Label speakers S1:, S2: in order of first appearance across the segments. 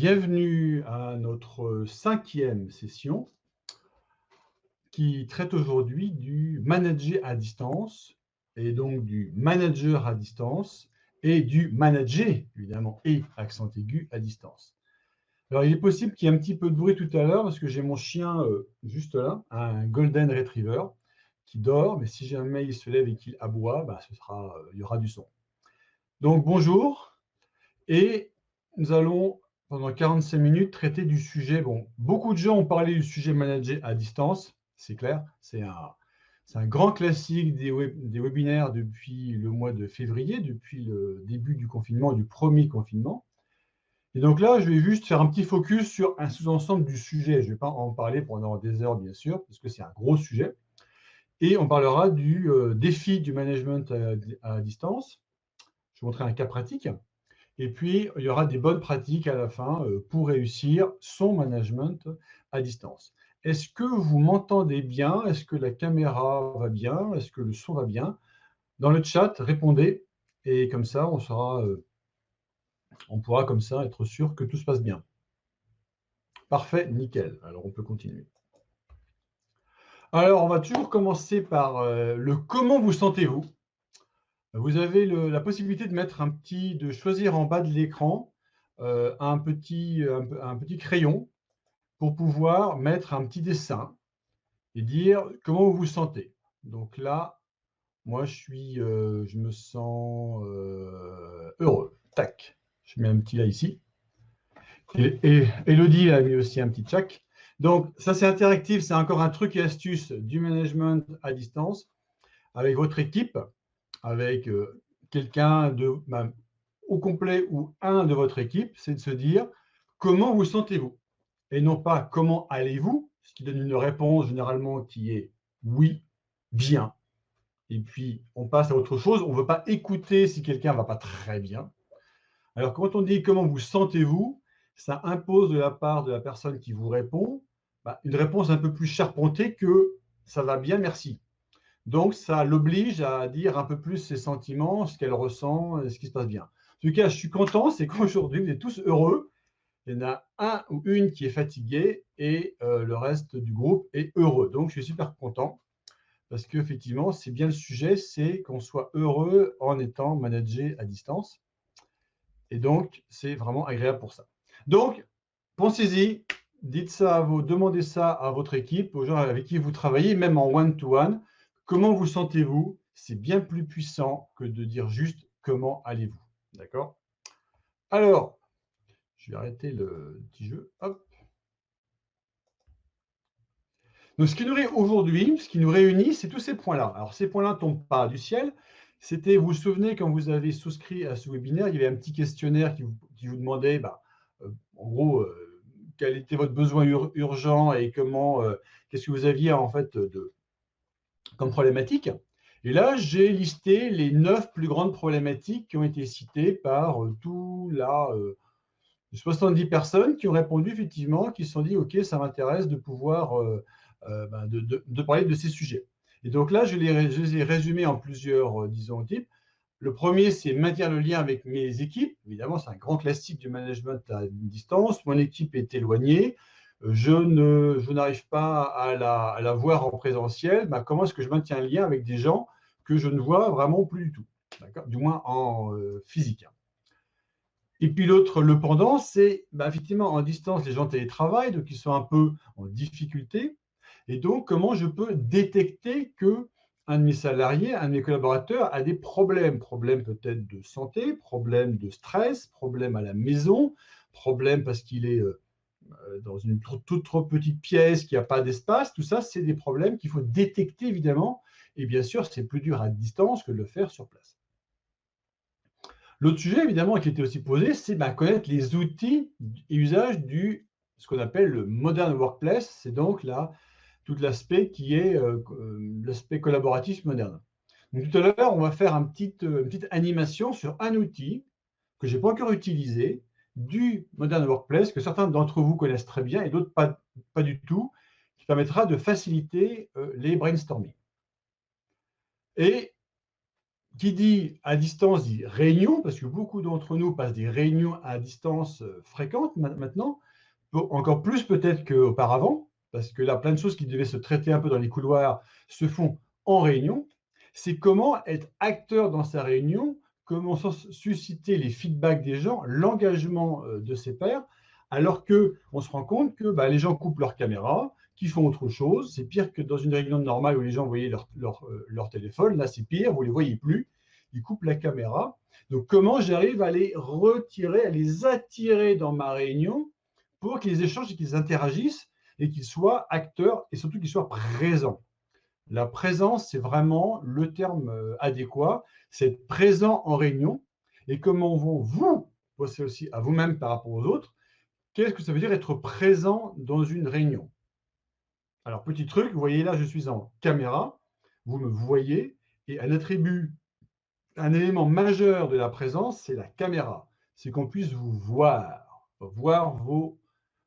S1: Bienvenue à notre cinquième session qui traite aujourd'hui du manager à distance et donc du manager à distance et du manager, évidemment, et accent aigu à distance. Alors, il est possible qu'il y ait un petit peu de bruit tout à l'heure parce que j'ai mon chien juste là, un Golden Retriever qui dort, mais si jamais il se lève et qu'il aboie, il y aura du son. Donc, bonjour. Et nous allons, pendant 45 minutes, traiter du sujet. Bon, beaucoup de gens ont parlé du sujet manager à distance, c'est clair. C'est un grand classique des webinaires depuis le mois de février, depuis le début du confinement, du premier confinement. Et donc là, je vais juste faire un petit focus sur un sous-ensemble du sujet. Je ne vais pas en parler pendant des heures, bien sûr, parce que c'est un gros sujet. Et on parlera du défi du management à distance. Je vais montrer un cas pratique. Et puis, il y aura des bonnes pratiques à la fin pour réussir son management à distance. Est-ce que vous m'entendez bien? Est-ce que la caméra va bien? Est-ce que le son va bien? Dans le chat, répondez. Et comme ça, on pourra comme ça être sûr que tout se passe bien. Parfait, nickel. Alors, on peut continuer. Alors, on va toujours commencer par le comment vous sentez-vous. Vous avez la possibilité de choisir en bas de l'écran un petit crayon pour pouvoir mettre un petit dessin et dire comment vous vous sentez. Donc là, moi, je me sens heureux. Tac. Je mets un petit là ici. Et Elodie a mis aussi un petit tchac. Donc, ça, c'est interactif. C'est encore un truc et astuce du management à distance avec votre équipe, avec quelqu'un au complet ou un de votre équipe. C'est de se dire comment vous sentez-vous et non pas comment allez-vous, ce qui donne une réponse généralement qui est oui, bien. Et puis, on passe à autre chose. On ne veut pas écouter si quelqu'un ne va pas très bien. Alors, quand on dit comment vous sentez-vous, ça impose de la part de la personne qui vous répond une réponse un peu plus charpentée que ça va bien, merci. Donc, ça l'oblige à dire un peu plus ses sentiments, ce qu'elle ressent, ce qui se passe bien. En tout cas, je suis content, c'est qu'aujourd'hui, vous êtes tous heureux. Il y en a un ou une qui est fatigué et le reste du groupe est heureux. Donc, je suis super content parce qu'effectivement, c'est bien le sujet, c'est qu'on soit heureux en étant managé à distance. Et donc, c'est vraiment agréable pour ça. Donc, pensez-y, demandez ça à votre équipe, aux gens avec qui vous travaillez, même en one-to-one. Comment vous sentez-vous? C'est bien plus puissant que de dire juste comment allez-vous. D'accord? Alors, je vais arrêter le petit jeu. Hop. Donc, ce qui nous aujourd'hui, ce qui nous réunit, c'est tous ces points-là. Alors, ces points-là ne tombent pas du ciel. Vous vous souvenez, quand vous avez souscrit à ce webinaire, il y avait un petit questionnaire qui vous demandait, en gros, quel était votre besoin urgent et qu'est-ce que vous aviez en fait comme problématique. Et là, j'ai listé les 9 plus grandes problématiques qui ont été citées par 70 personnes qui ont répondu effectivement, qui se sont dit, OK, ça m'intéresse de pouvoir de parler de ces sujets. Et donc là, je les ai résumés en plusieurs, disons, types. Le premier, c'est maintenir le lien avec mes équipes. Évidemment, c'est un grand classique du management à distance. Mon équipe est éloignée. Je n'arrive pas à la voir en présentiel. Comment est-ce que je maintiens un lien avec des gens que je ne vois vraiment plus du tout, du moins en physique. Et puis le pendant, c'est effectivement en distance, les gens télétravaillent, donc ils sont un peu en difficulté. Et donc, comment je peux détecter que un de mes salariés, un de mes collaborateurs a des problèmes peut-être de santé, problèmes de stress, problèmes à la maison, problèmes parce qu'il est dans une toute trop petite pièce, qu'il n'y a pas d'espace. Tout ça, c'est des problèmes qu'il faut détecter évidemment. Et bien sûr, c'est plus dur à distance que de le faire sur place. L'autre sujet, évidemment, qui était aussi posé, c'est connaître les outils et usages ce qu'on appelle le modern workplace. C'est donc là tout l'aspect qui est l'aspect collaboratif moderne. Donc, tout à l'heure, on va faire une petite animation sur un outil que je n'ai pas encore utilisé du modern workplace, que certains d'entre vous connaissent très bien et d'autres pas du tout, qui permettra de faciliter les brainstorming. Et qui dit à distance dit réunion, parce que beaucoup d'entre nous passent des réunions à distance fréquentes maintenant, encore plus peut-être qu'auparavant, parce que là, plein de choses qui devaient se traiter un peu dans les couloirs se font en réunion. C'est comment être acteur dans sa réunion, comment susciter les feedbacks des gens, l'engagement de ses pairs, alors qu'on se rend compte que bah, les gens coupent leur caméra, qu'ils font autre chose. C'est pire que dans une réunion normale où les gens voyaient leur téléphone. Là, c'est pire, vous ne les voyez plus. Ils coupent la caméra. Donc, comment j'arrive à les retirer, à les attirer dans ma réunion pour qu'ils échangent et qu'ils interagissent et qu'ils soient acteurs et surtout qu'ils soient présents. La présence, c'est vraiment le terme adéquat. C'est être présent en réunion. Et comment vous pensez aussi à vous-même par rapport aux autres, qu'est-ce que ça veut dire être présent dans une réunion? Alors, petit truc, vous voyez là, je suis en caméra, vous me voyez, et un attribut, un élément majeur de la présence, c'est la caméra. C'est qu'on puisse vous voir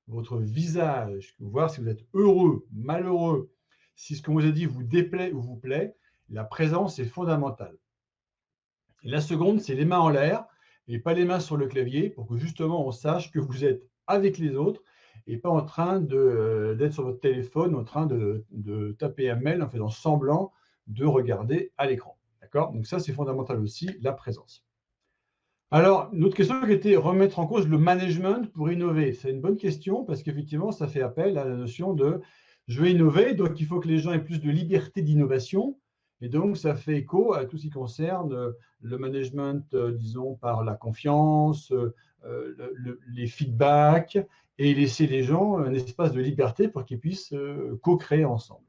S1: votre visage, voir si vous êtes heureux, malheureux, si ce qu'on vous a dit vous déplaît ou vous plaît. La présence est fondamentale. Et la seconde, c'est les mains en l'air et pas les mains sur le clavier pour que justement on sache que vous êtes avec les autres et pas en train d'être sur votre téléphone, en train de taper un mail en faisant semblant de regarder à l'écran. D'accord? Donc ça, c'est fondamental aussi, la présence. Alors, une autre question qui était remettre en cause le management pour innover. C'est une bonne question parce qu'effectivement, ça fait appel à la notion de je veux innover, donc il faut que les gens aient plus de liberté d'innovation. Et donc, ça fait écho à tout ce qui concerne le management, disons, par la confiance, les feedbacks et laisser les gens un espace de liberté pour qu'ils puissent co-créer ensemble.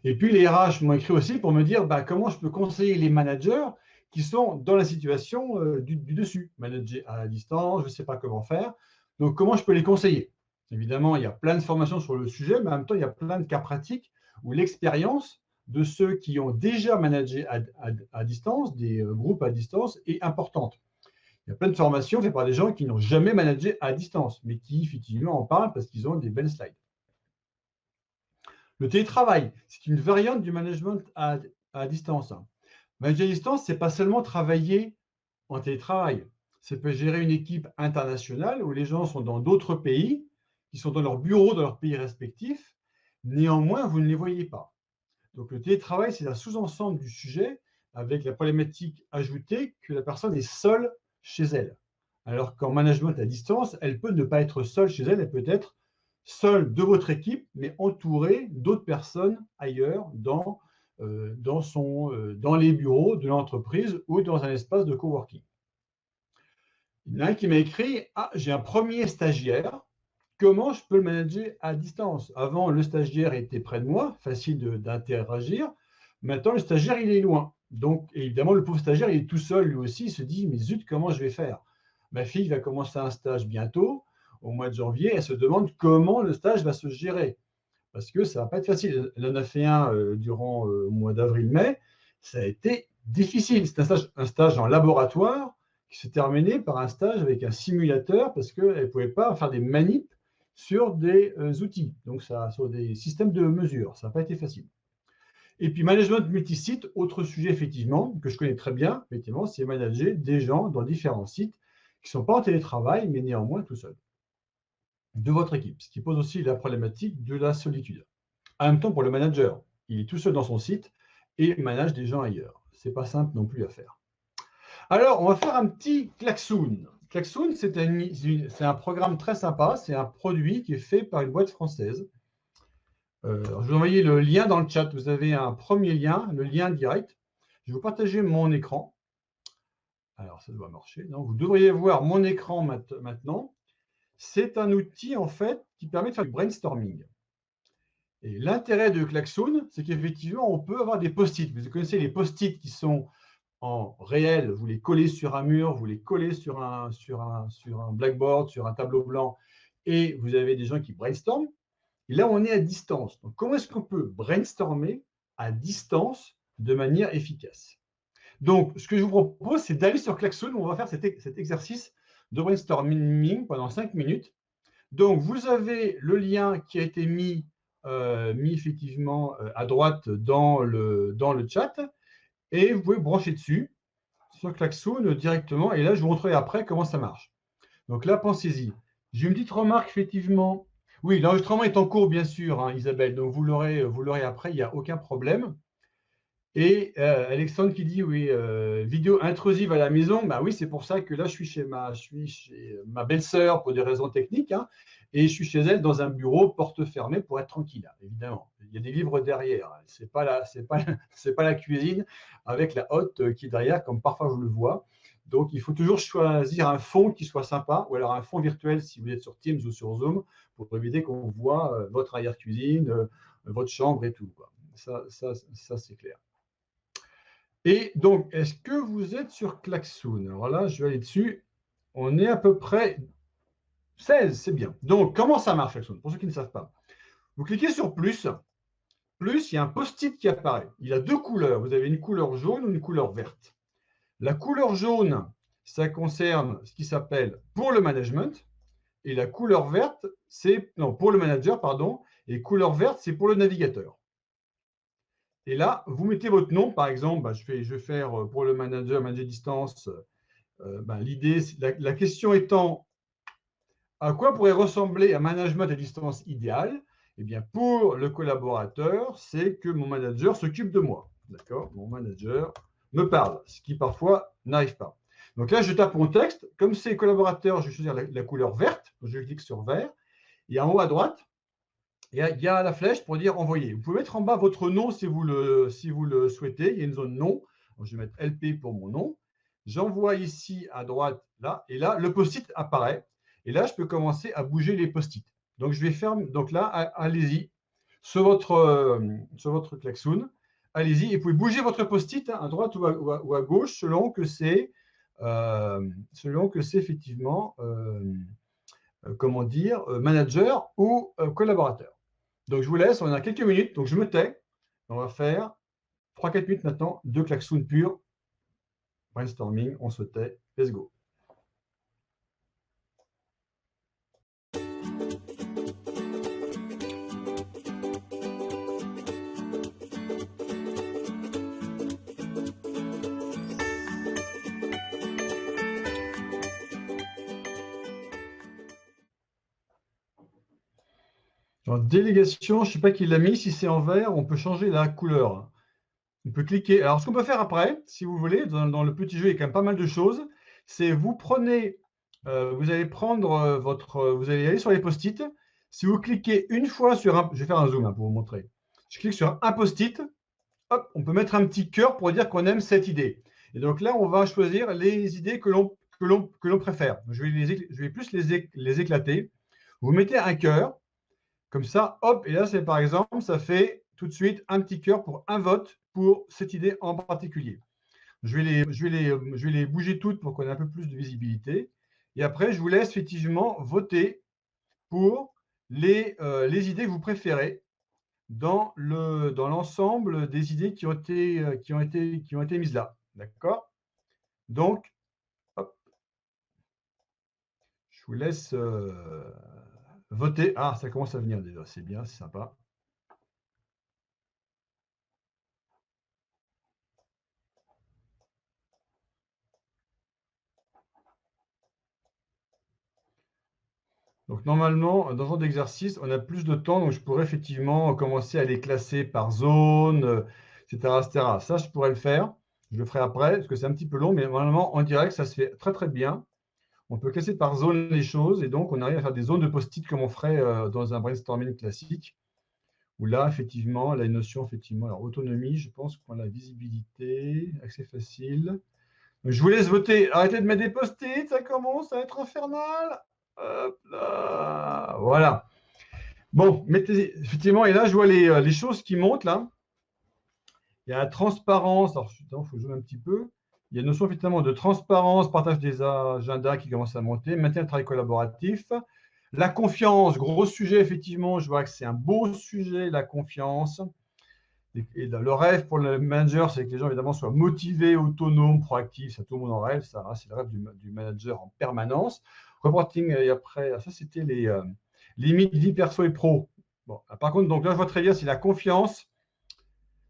S1: Et puis les RH m'ont écrit aussi pour me dire bah, comment je peux conseiller les managers qui sont dans la situation du dessus, manager à distance, je ne sais pas comment faire. Donc comment je peux les conseiller? Évidemment, il y a plein de formations sur le sujet, mais en même temps, il y a plein de cas pratiques où l'expérience de ceux qui ont déjà managé à distance, des groupes à distance, est importante. Il y a plein de formations faites par des gens qui n'ont jamais managé à distance, mais qui effectivement en parlent parce qu'ils ont des belles slides. Le télétravail, c'est une variante du management à distance. Manager à distance, ce n'est pas seulement travailler en télétravail. Ça peut gérer une équipe internationale où les gens sont dans d'autres pays, qui sont dans leur bureau, dans leur pays respectifs. Néanmoins, vous ne les voyez pas. Donc le télétravail, c'est un sous-ensemble du sujet avec la problématique ajoutée que la personne est seule chez elle. Alors qu'en management à distance, elle peut ne pas être seule chez elle, elle peut être seule de votre équipe, mais entourée d'autres personnes ailleurs dans les bureaux de l'entreprise ou dans un espace de coworking. Il y en a un qui m'a écrit « Ah, j'ai un premier stagiaire, comment je peux le manager à distance? Avant, le stagiaire était près de moi, facile d'interagir. Maintenant, le stagiaire, il est loin. Donc, évidemment, le pauvre stagiaire, il est tout seul, lui aussi, il se dit « Mais zut, comment je vais faire? Ma fille va commencer un stage bientôt, au mois de janvier, elle se demande comment le stage va se gérer. Parce que ça ne va pas être facile. Elle en a fait un durant le mois d'avril-mai. Ça a été difficile. C'est un stage en laboratoire qui s'est terminé par un stage avec un simulateur parce qu'elle ne pouvait pas faire des manips sur des outils, donc ça, sur des systèmes de mesure. Ça n'a pas été facile. Et puis, management multisite, autre sujet effectivement, que je connais très bien, effectivement, c'est manager des gens dans différents sites qui ne sont pas en télétravail, mais néanmoins tout seuls de votre équipe, ce qui pose aussi la problématique de la solitude. En même temps, pour le manager, il est tout seul dans son site et manage des gens ailleurs. Ce n'est pas simple non plus à faire. Alors, on va faire un petit Klaxoon. Klaxoon, c'est un programme très sympa. C'est un produit qui est fait par une boîte française. Je vais vous envoyer le lien dans le chat. Vous avez un premier lien, le lien direct. Je vais vous partager mon écran. Alors, ça doit marcher. Donc, vous devriez voir mon écran maintenant. C'est un outil, en fait, qui permet de faire du brainstorming. Et l'intérêt de Klaxoon, c'est qu'effectivement, on peut avoir des post-it. Vous connaissez les post-it qui sont en réel, vous les collez sur un mur, vous les collez sur un blackboard, sur un tableau blanc, et vous avez des gens qui brainstorment. Et là, on est à distance. Donc, comment est-ce qu'on peut brainstormer à distance de manière efficace? Donc, ce que je vous propose, c'est d'aller sur Klaxoon. On va faire cet exercice de brainstorming pendant 5 minutes. Donc, vous avez le lien qui a été mis effectivement à droite dans le chat. et vous pouvez brancher dessus sur Klaxoon directement. Et là, je vous montrerai après comment ça marche. Donc là, pensez-y. J'ai une petite remarque, effectivement. Oui, l'enregistrement est en cours, bien sûr, hein, Isabelle. Donc vous l'aurez après, il n'y a aucun problème. Et Alexandre qui dit, oui, vidéo intrusive à la maison. Bah oui, c'est pour ça que là, je suis chez ma belle-sœur pour des raisons techniques. Hein, et je suis chez elle dans un bureau, porte fermée, pour être tranquille, hein, évidemment. Il y a des livres derrière. Hein. Ce n'est pas, c'est pas la cuisine avec la hotte qui est derrière, comme parfois je le vois. Donc, il faut toujours choisir un fond qui soit sympa, ou alors un fond virtuel si vous êtes sur Teams ou sur Zoom, pour éviter qu'on voit votre arrière-cuisine, votre chambre et tout, quoi. Ça c'est clair. Et donc, est-ce que vous êtes sur Klaxoon? Alors là, je vais aller dessus. On est à peu près 16, c'est bien. Donc, comment ça marche, Klaxoon? Pour ceux qui ne savent pas. Vous cliquez sur plus. Plus, il y a un post-it qui apparaît. Il a deux couleurs. Vous avez une couleur jaune ou une couleur verte. La couleur jaune, ça concerne ce qui s'appelle pour le management. Et la couleur verte, c'est non, pour le manager, pardon. Et couleur verte, c'est pour le navigateur. Et là, vous mettez votre nom, par exemple, bah, je vais faire pour le manager distance. L'idée, la question étant, à quoi pourrait ressembler un management à distance idéal? Eh bien, pour le collaborateur, c'est que mon manager s'occupe de moi. D'accord? Mon manager me parle, ce qui parfois n'arrive pas. Donc là, je tape mon texte. Comme c'est collaborateur, je vais choisir la couleur verte. Donc je clique sur vert. Et en haut à droite, il y a la flèche pour dire envoyer. Vous pouvez mettre en bas votre nom si vous le souhaitez. Il y a une zone nom. Donc, je vais mettre LP pour mon nom. J'envoie ici à droite, là, et là, le post-it apparaît. Et là, je peux commencer à bouger les post-it. Donc, je vais faire, donc là, allez-y, sur votre Klaxoon, allez-y, et vous pouvez bouger votre post-it à droite ou à gauche selon que c'est effectivement, comment dire, manager ou collaborateur. Donc, je vous laisse, on a quelques minutes, donc je me tais. On va faire 3-4 minutes maintenant de klaxon pur. Brainstorming, on se tait, let's go. En délégation, je ne sais pas qui l'a mis, si c'est en vert, on peut changer la couleur. On peut cliquer. Alors, ce qu'on peut faire après, si vous voulez, dans le petit jeu, il y a quand même pas mal de choses. C'est vous prenez, vous allez prendre vous allez aller sur les post-it. Si vous cliquez une fois sur un, je vais faire un zoom hein, pour vous montrer. Je clique sur un post-it, hop, on peut mettre un petit cœur pour dire qu'on aime cette idée. Et donc là, on va choisir les idées que l'on préfère. Je vais plus les éclater. Vous mettez un cœur. Comme ça, hop, et là, c'est par exemple, ça fait tout de suite un petit cœur pour un vote pour cette idée en particulier. Je vais les bouger toutes pour qu'on ait un peu plus de visibilité. Et après, je vous laisse effectivement voter pour les idées que vous préférez dans l'ensemble des idées qui ont été mises là. D'accord? Donc, hop, je vous laisse voter. Ah, ça commence à venir déjà, c'est bien, c'est sympa. Donc normalement, dans ce genre d'exercice, on a plus de temps, donc je pourrais effectivement commencer à les classer par zone, etc., etc. Ça, je pourrais le faire. Je le ferai après, parce que c'est un petit peu long, mais normalement, en direct, ça se fait très, très bien. On peut classer par zone les choses, et donc on arrive à faire des zones de post-it comme on ferait dans un brainstorming classique, où là, effectivement, la notion, effectivement, alors autonomie, je pense qu'on a la visibilité, accès facile. Je vous laisse voter. Arrêtez de mettre des post-it, ça commence à être infernal. Hop là. Voilà. Bon, mettez, effectivement, et là, je vois les choses qui montent, là. Il y a la transparence. Alors, il faut jouer un petit peu. Il y a une notion, effectivement, de transparence, partage des agendas qui commence à monter, maintien le travail collaboratif. La confiance, gros sujet, effectivement. Je vois que c'est un beau sujet, la confiance. Et le rêve pour le manager, c'est que les gens, évidemment, soient motivés, autonomes, proactifs. Ça, tout le monde en rêve. Ça, c'est le rêve du manager en permanence. Reporting, et après, ça, c'était les limites vie perso et pro. Bon, par contre, donc là, je vois très bien, c'est la confiance.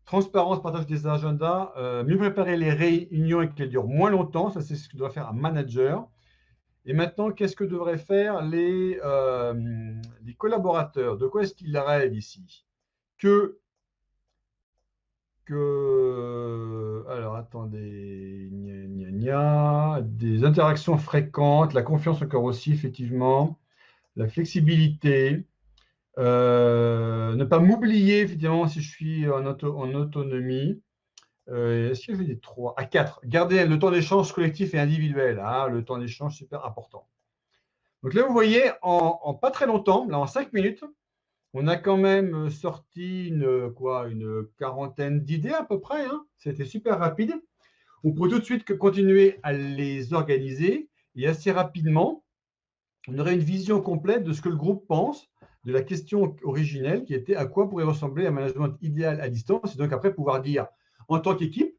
S1: Transparence, partage des agendas, mieux préparer les réunions et qu'elles durent moins longtemps. Ça, c'est ce que doit faire un manager. Et maintenant, qu'est-ce que devraient faire les collaborateurs? De quoi est-ce qu'ils rêvent ici? Que alors attendez, gna, gna, gna, des interactions fréquentes, la confiance encore aussi, effectivement, la flexibilité, ne pas m'oublier, effectivement, si je suis en autonomie. Est-ce que j'ai des 3 à 4? Gardez le temps d'échange collectif et individuel. Ah, le temps d'échange, super important. Donc là, vous voyez, en pas très longtemps, là, en 5 minutes, on a quand même sorti une quarantaine d'idées à peu près, hein. C'était super rapide. On peut tout de suite continuer à les organiser et assez rapidement, on aurait une vision complète de ce que le groupe pense de la question originelle qui était à quoi pourrait ressembler un management idéal à distance et donc après pouvoir dire en tant qu'équipe,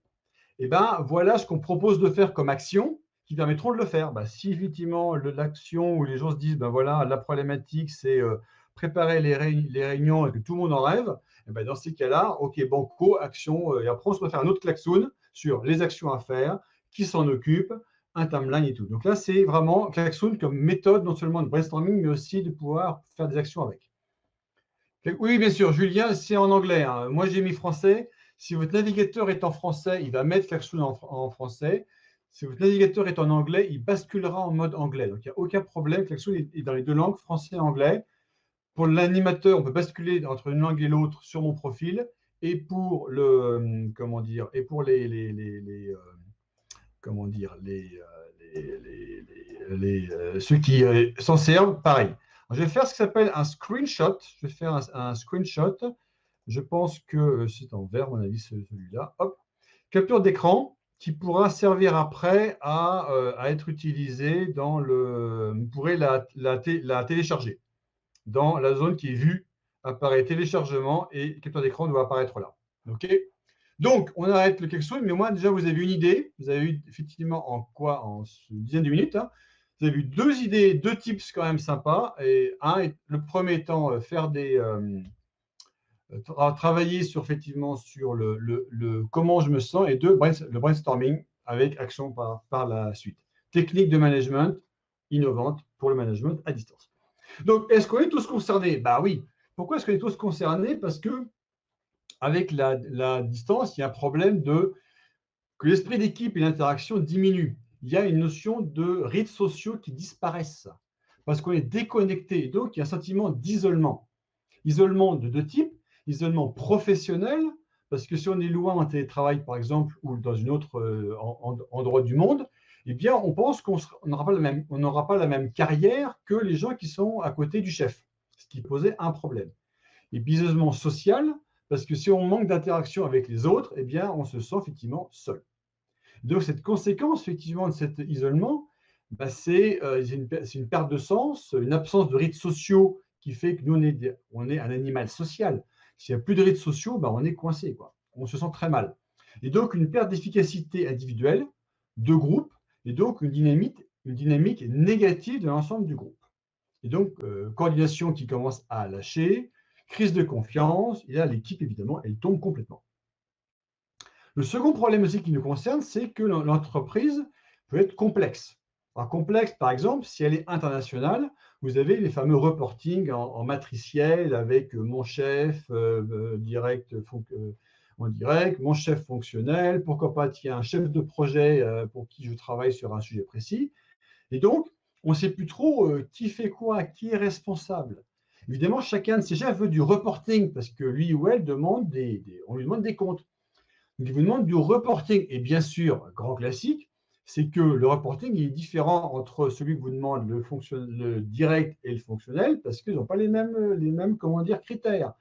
S1: eh ben, voilà ce qu'on propose de faire comme action qui permettront de le faire. Ben, si effectivement l'action où les gens se disent, ben voilà, la problématique, c'est préparer les réunions et que tout le monde en rêve, eh ben, dans ces cas-là, OK, banco, action, et après on se refait un autre klaxon sur les actions à faire, qui s'en occupe, un timeline et tout. Donc là, c'est vraiment klaxon comme méthode, non seulement de brainstorming, mais aussi de pouvoir faire des actions avec. Oui, bien sûr, Julien, c'est en anglais, hein. Moi, j'ai mis français. Si votre navigateur est en français, il va mettre Klaxoon en français. Si votre navigateur est en anglais, il basculera en mode anglais. Donc, il n'y a aucun problème. Klaxoon est dans les deux langues, français et anglais. Pour l'animateur, on peut basculer entre une langue et l'autre sur mon profil. Et pour comment dire, et pour comment dire, ceux qui s'en servent, pareil. Alors, je vais faire ce qui s'appelle un screenshot. Je vais faire un screenshot. Je pense que c'est en vert, à mon avis, celui-là. Hop. Capture d'écran qui pourra servir après à être utilisé dans le. Vous pourrez la télécharger dans la zone qui est vue, apparaît téléchargement et capture d'écran doit apparaître là. OK. Donc, on arrête le quelque chose, mais moi, déjà, vous avez une idée. Vous avez eu effectivement en une dizaine de minutes, hein, vous avez eu deux idées, deux tips quand même sympas. Et le premier étant faire travailler sur effectivement sur comment je me sens et deux, le brainstorming avec action par la suite. Technique de management innovante pour le management à distance. Donc, est-ce qu'on est tous concernés? Bah oui. Pourquoi est-ce qu'on est tous concernés? Parce que avec la distance, il y a un problème que l'esprit d'équipe et l'interaction diminuent. Il y a une notion de rites sociaux qui disparaissent parce qu'on est déconnecté. Et donc, il y a un sentiment d'isolement. Isolement de deux types. Isolement professionnel, parce que si on est loin en télétravail, par exemple, ou dans une autre endroit du monde, eh bien, on pense qu'on n'aura pas la même carrière que les gens qui sont à côté du chef, ce qui posait un problème. Et puis, isolement social, parce que si on manque d'interaction avec les autres, eh bien, on se sent effectivement seul. Donc, cette conséquence, effectivement, de cet isolement, bah, c'est une perte de sens, une absence de rites sociaux qui fait que nous, on est un animal social. S'il n'y a plus de rites sociaux, bah, on est coincé, quoi. On se sent très mal. Et donc, une perte d'efficacité individuelle, de groupe, et donc une dynamique négative de l'ensemble du groupe. Et donc, coordination qui commence à lâcher, crise de confiance, et là, l'équipe, évidemment, elle tombe complètement. Le second problème aussi qui nous concerne, c'est que l'entreprise peut être complexe. Alors, complexe, par exemple, si elle est internationale, vous avez les fameux reporting en matriciel avec mon chef direct en direct, mon chef fonctionnel, pourquoi pas il y a un chef de projet pour qui je travaille sur un sujet précis. Et donc, on ne sait plus trop qui fait quoi, qui est responsable. Évidemment, chacun de ces chefs veut du reporting parce que lui ou elle demande on lui demande des comptes. Donc, il vous demande du reporting. Et bien sûr, grand classique, c'est que le reporting est différent entre celui que vous demande le direct et le fonctionnel parce qu'ils n'ont pas les mêmes comment dire, critères.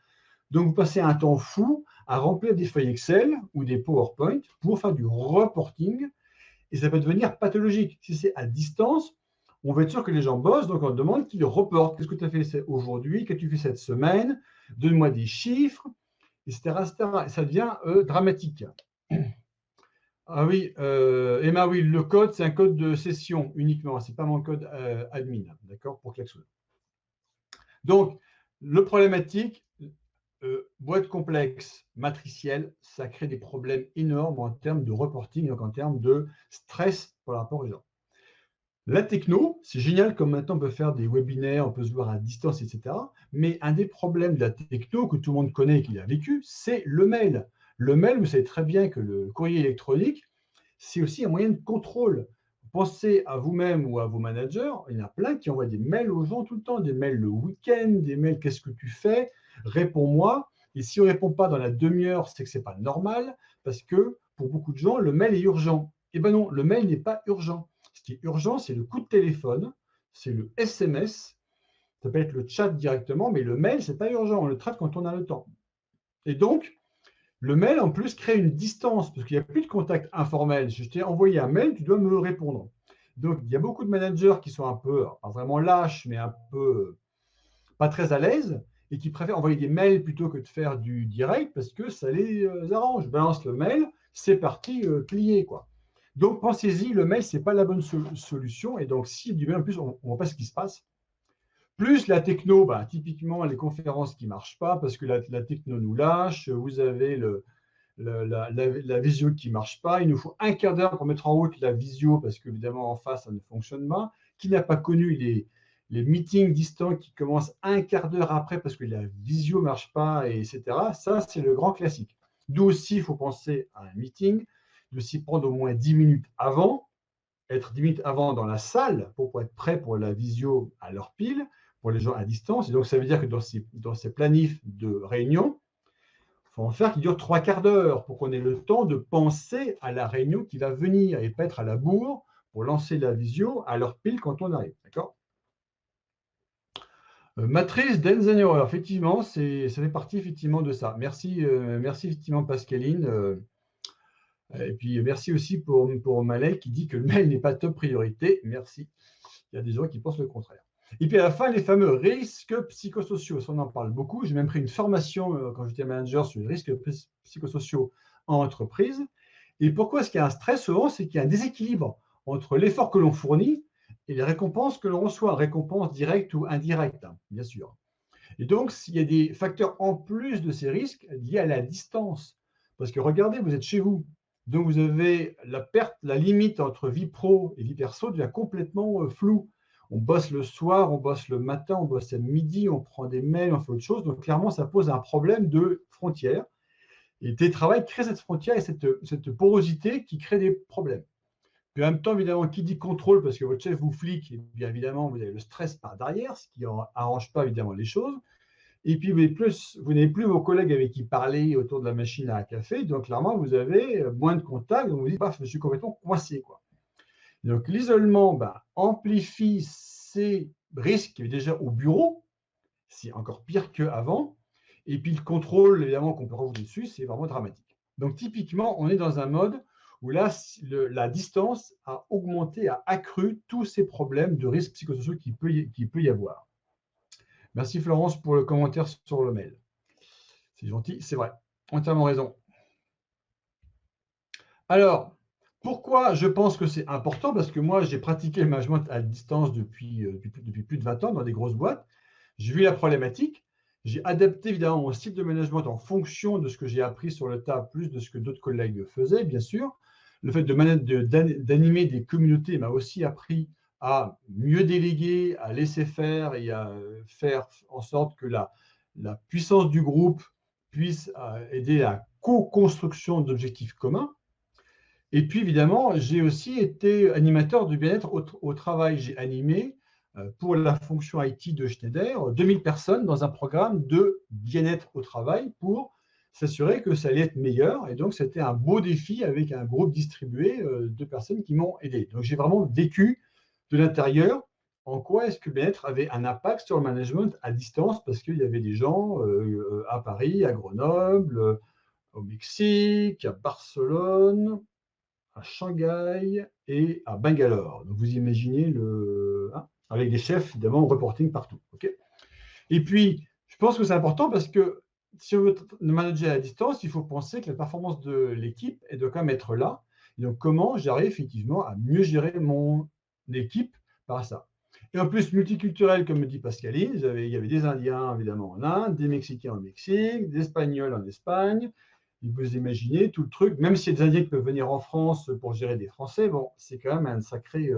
S1: Donc, vous passez un temps fou à remplir des feuilles Excel ou des PowerPoint pour faire du reporting et ça peut devenir pathologique. Si c'est à distance, on va être sûr que les gens bossent, donc on demande qu'ils reportent. Qu'est-ce que tu as fait aujourd'hui? Qu'as-tu fait cette semaine? Donne-moi des chiffres, etc. etc. Et ça devient dramatique. Ah oui, Emma, oui, le code, c'est un code de session uniquement. Ce n'est pas mon code admin, d'accord, pour Klaxoon. Donc, le problématique, boîte complexe, matricielle, ça crée des problèmes énormes en termes de reporting, donc en termes de stress par rapport aux gens. La techno, c'est génial comme maintenant on peut faire des webinaires, on peut se voir à distance, etc. Mais un des problèmes de la techno que tout le monde connaît et qu'il a vécu, c'est le mail. Le mail, vous savez très bien que le courrier électronique, c'est aussi un moyen de contrôle. Pensez à vous-même ou à vos managers, il y en a plein qui envoient des mails aux gens tout le temps, des mails le week-end, des mails qu'est-ce que tu fais, réponds-moi. Et si on ne répond pas dans la demi-heure, c'est que ce n'est pas normal, parce que pour beaucoup de gens, le mail est urgent. Eh bien non, le mail n'est pas urgent. Ce qui est urgent, c'est le coup de téléphone, c'est le SMS, ça peut être le chat directement, mais le mail, ce n'est pas urgent, on le traite quand on a le temps. Et donc, le mail, en plus, crée une distance, parce qu'il n'y a plus de contact informel. Si je t'ai envoyé un mail, tu dois me répondre. Donc, il y a beaucoup de managers qui sont un peu, pas vraiment lâches, mais un peu pas très à l'aise, et qui préfèrent envoyer des mails plutôt que de faire du direct, parce que ça les arrange. Je balance le mail, c'est parti, plié, quoi. Donc, pensez-y, le mail, ce n'est pas la bonne solution. Et donc, si du mail, en plus, on ne voit pas ce qui se passe. Plus la techno, bah, typiquement, les conférences qui ne marchent pas, parce que la techno nous lâche. Vous avez la visio qui ne marche pas. Il nous faut un quart d'heure pour mettre en route la visio, parce qu'évidemment, en face, ça ne fonctionne pas. Qui n'a pas connu les meetings distants qui commencent un quart d'heure après parce que la visio ne marche pas, etc. Ça, c'est le grand classique. D'où aussi, il faut penser à un meeting, de s'y prendre au moins 10 minutes avant, être 10 minutes avant dans la salle pour être prêt pour la visio à l'heure pile, pour les gens à distance. Et donc, ça veut dire que dans ces planifs de réunion, il faut en faire qui dure 3 quarts d'heure pour qu'on ait le temps de penser à la réunion qui va venir et pas être à la bourre pour lancer la visio à l'heure pile quand on arrive. D'accord? Matrice d'Eisenhower, effectivement, ça fait partie effectivement de ça. Merci, merci effectivement Pascaline. Et puis merci aussi pour Malek qui dit que le mail n'est pas top priorité. Merci. Il y a des gens qui pensent le contraire. Et puis à la fin, les fameux risques psychosociaux. Ça, on en parle beaucoup. J'ai même pris une formation quand j'étais manager sur les risques psychosociaux en entreprise. Et pourquoi est-ce qu'il y a un stress? Souvent, c'est qu'il y a un déséquilibre entre l'effort que l'on fournit et les récompenses que l'on reçoit, récompenses directes ou indirectes, hein, bien sûr. Et donc, il y a des facteurs en plus de ces risques liés à la distance. Parce que regardez, vous êtes chez vous. Donc, vous avez la perte, la limite entre vie pro et vie perso devient complètement floue. On bosse le soir, on bosse le matin, on bosse à midi, on prend des mails, on fait autre chose. Donc, clairement, ça pose un problème de frontière. Et le télétravail crée cette frontière et cette porosité qui crée des problèmes. Puis en même temps, évidemment, qui dit contrôle, parce que votre chef vous flique, et bien évidemment, vous avez le stress par derrière, ce qui n'arrange pas évidemment les choses. Et puis, vous n'avez plus vos collègues avec qui parler autour de la machine à café. Donc, clairement, vous avez moins de contacts. Donc, vous dites, paf, je suis complètement coincé, quoi. Donc, l'isolement amplifie ces risques qui est déjà au bureau. C'est encore pire qu'avant. Et puis, le contrôle, évidemment, qu'on peut rajouter dessus, c'est vraiment dramatique. Donc, typiquement, on est dans un mode où là, la distance a augmenté, a accru tous ces problèmes de risques psychosociaux qu'il peut y avoir. Merci Florence pour le commentaire sur le mail. C'est gentil, c'est vrai. Entièrement raison. Alors, pourquoi je pense que c'est important? Parce que moi, j'ai pratiqué le management à distance depuis plus de 20 ans dans des grosses boîtes. J'ai vu la problématique. J'ai adapté évidemment mon style de management en fonction de ce que j'ai appris sur le tas, plus de ce que d'autres collègues faisaient, bien sûr. Le fait d'animer des communautés m'a aussi appris à mieux déléguer, à laisser faire et à faire en sorte que la puissance du groupe puisse aider à la co-construction d'objectifs communs. Et puis, évidemment, j'ai aussi été animateur du bien-être au travail. J'ai animé pour la fonction IT de Schneider 2000 personnes dans un programme de bien-être au travail pour s'assurer que ça allait être meilleur. Et donc, c'était un beau défi avec un groupe distribué de personnes qui m'ont aidé. Donc, j'ai vraiment vécu de l'intérieur en quoi est-ce que le bien-être avait un impact sur le management à distance, parce qu'il y avait des gens à Paris, à Grenoble, au Mexique, à Barcelone, à Shanghai et à Bangalore. Donc, vous imaginez avec des chefs, évidemment, au reporting partout. Okay. Et puis, je pense que c'est important parce que si on veut manager à distance, il faut penser que la performance de l'équipe, elle doit quand même être là. Et donc, comment j'arrive effectivement à mieux gérer mon équipe par ça? Et en plus, multiculturel, comme me dit Pascaline, il y avait des Indiens, évidemment, en Inde, des Mexicains au Mexique, des Espagnols en Espagne. Et vous imaginez tout le truc, même s'il y a des Indiens qui peuvent venir en France pour gérer des Français, bon, c'est quand même un sacré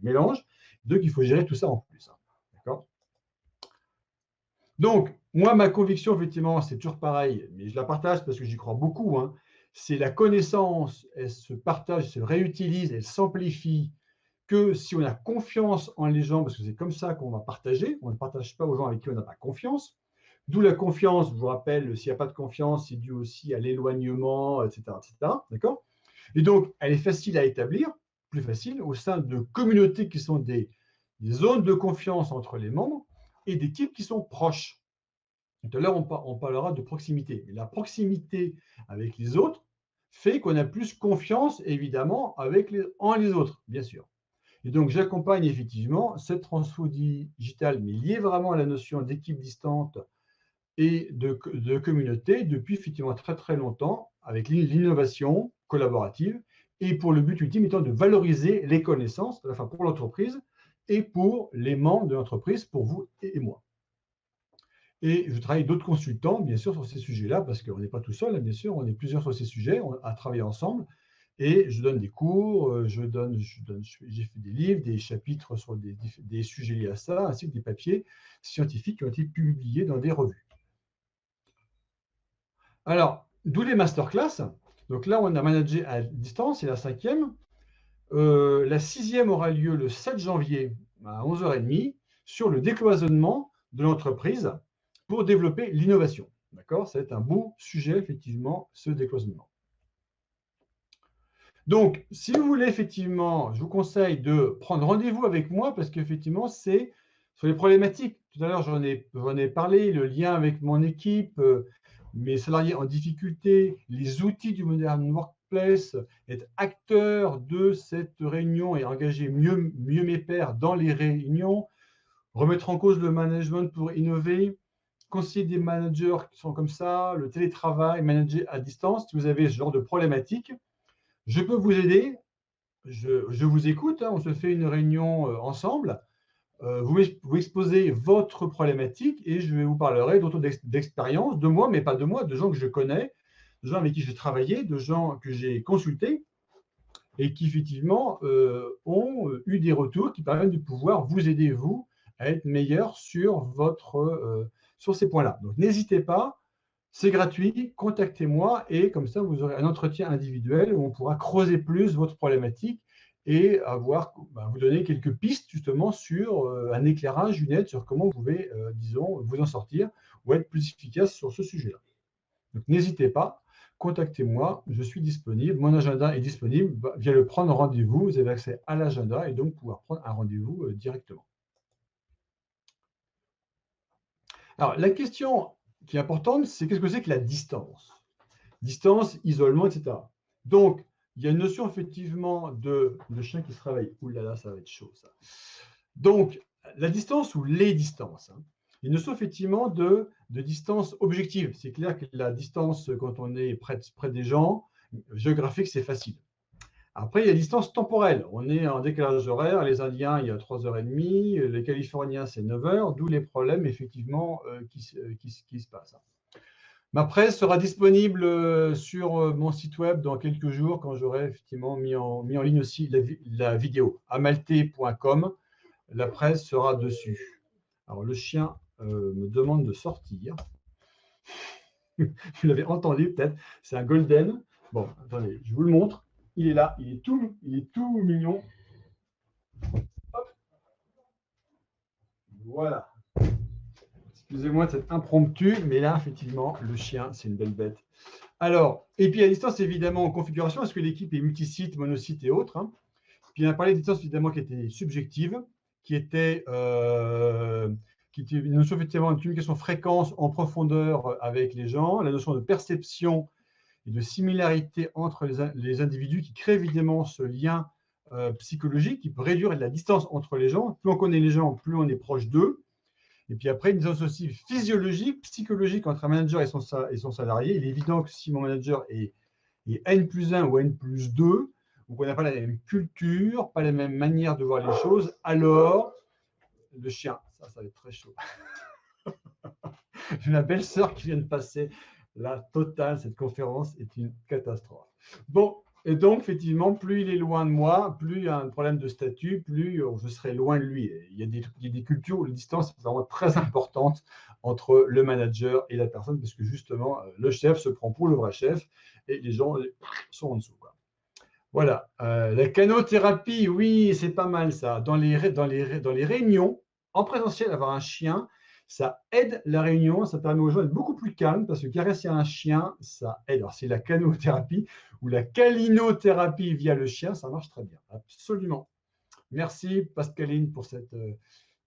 S1: mélange. Donc, il faut gérer tout ça en plus. Hein. D'accord ? Donc, moi, ma conviction, effectivement, c'est toujours pareil, mais je la partage parce que j'y crois beaucoup. Hein, c'est la connaissance, elle se partage, elle se réutilise, elle s'amplifie que si on a confiance en les gens, parce que c'est comme ça qu'on va partager, on ne partage pas aux gens avec qui on n'a pas confiance. D'où la confiance, je vous rappelle, s'il n'y a pas de confiance, c'est dû aussi à l'éloignement, etc., etc. D'accord ? Et donc, elle est facile à établir, plus facile, au sein de communautés qui sont des zones de confiance entre les membres et des types qui sont proches. Tout à l'heure, on parlera de proximité. Mais la proximité avec les autres fait qu'on a plus confiance, évidemment, en les autres, bien sûr. Et donc, j'accompagne effectivement cette transfo digitale, mais liée vraiment à la notion d'équipe distante et de communauté depuis effectivement très très longtemps, avec l'innovation collaborative, et pour le but ultime étant de valoriser les connaissances, à la fois pour l'entreprise et pour les membres de l'entreprise, pour vous et moi. Et je travaille avec d'autres consultants, bien sûr, sur ces sujets-là, parce qu'on n'est pas tout seul, bien sûr, on est plusieurs sur ces sujets, à travailler ensemble. Et je donne des cours, j'ai fait des livres, des chapitres sur des sujets liés à ça, ainsi que des papiers scientifiques qui ont été publiés dans des revues. Alors, d'où les masterclass. Donc là, on a managé à distance, c'est la 5e. La 6e aura lieu le 7 janvier à 11h30 sur le décloisonnement de l'entreprise pour développer l'innovation. D'accord ? Ça va être un beau sujet, effectivement, ce décloisonnement. Donc, si vous voulez, effectivement, je vous conseille de prendre rendez-vous avec moi parce qu'effectivement, c'est sur les problématiques. Tout à l'heure, j'en ai parlé, le lien avec mon équipe, mes salariés en difficulté, les outils du Modern Workplace, être acteur de cette réunion et engager mieux mes pairs dans les réunions, remettre en cause le management pour innover, conseiller des managers qui sont comme ça, le télétravail, manager à distance. Si vous avez ce genre de problématiques, je peux vous aider, je vous écoute, hein, on se fait une réunion ensemble, vous exposez votre problématique et je vous parlerai d'autres d'expériences, de moi, mais pas de moi, de gens que je connais, de gens avec qui j'ai travaillé, de gens que j'ai consultés et qui effectivement ont eu des retours qui permettent de pouvoir vous aider, vous, à être meilleur sur ces points-là. Donc n'hésitez pas. C'est gratuit, contactez-moi et comme ça, vous aurez un entretien individuel où on pourra creuser plus votre problématique et vous donner quelques pistes justement sur un éclairage, une aide sur comment vous pouvez, disons, vous en sortir ou être plus efficace sur ce sujet-là. Donc n'hésitez pas, contactez-moi, je suis disponible, mon agenda est disponible, via le prendre rendez-vous, vous avez accès à l'agenda et donc pouvoir prendre un rendez-vous directement. Alors la question qui est importante, c'est qu'est-ce que c'est que la distance ? Distance, isolement, etc. Donc, il y a une notion effectivement de chien qui se réveille. Ouh là là, ça va être chaud ça. Donc, la distance ou les distances. Hein. Il y a une notion effectivement de distance objective. C'est clair que la distance, quand on est près des gens, géographique, c'est facile. Après, il y a la distance temporelle. On est en décalage horaire. Les Indiens, il y a 3h30. Les Californiens, c'est 9h. D'où les problèmes, effectivement, qui se passent. Ma presse sera disponible sur mon site web dans quelques jours quand j'aurai effectivement mis en ligne aussi la vidéo. Amalté.com, la presse sera dessus. Alors, le chien me demande de sortir. Vous l'avez entendu peut-être, c'est un golden. Bon, attendez, je vous le montre. Il est là, il est tout mignon. Hop. Voilà. Excusez-moi de cet impromptu, mais là, effectivement, le chien, c'est une belle bête. Alors, et puis à distance, évidemment, en configuration, parce que l'équipe est multisite, monosite et autres. Hein. Puis on a parlé de distance, évidemment, qui était subjective, qui était une notion, effectivement, de communication fréquence en profondeur avec les gens, la notion de perception et de similarité entre les individus qui crée évidemment ce lien psychologique qui peut réduire la distance entre les gens. Plus on connaît les gens, plus on est proche d'eux. Et puis après, une distance aussi physiologique, psychologique entre un manager et son salarié. Il est évident que si mon manager est N+1 ou N+2, donc on n'a pas la même culture, pas la même manière de voir les choses, alors le chien, ça va être très chaud. J'ai ma belle-sœur qui vient de passer la totale, cette conférence est une catastrophe. Bon, et donc effectivement, plus il est loin de moi, plus il y a un problème de statut, plus je serai loin de lui. Il y a des cultures où la distance est vraiment très importante entre le manager et la personne, parce que justement, le chef se prend pour le vrai chef et les gens sont en dessous, quoi. Voilà. La canothérapie, oui, c'est pas mal ça. Dans les réunions, en présentiel, avoir un chien, ça aide la réunion, ça permet aux gens d'être beaucoup plus calmes parce que caresser un chien, ça aide. Alors, c'est la canothérapie ou la calinothérapie via le chien, ça marche très bien. Absolument. Merci Pascaline pour cette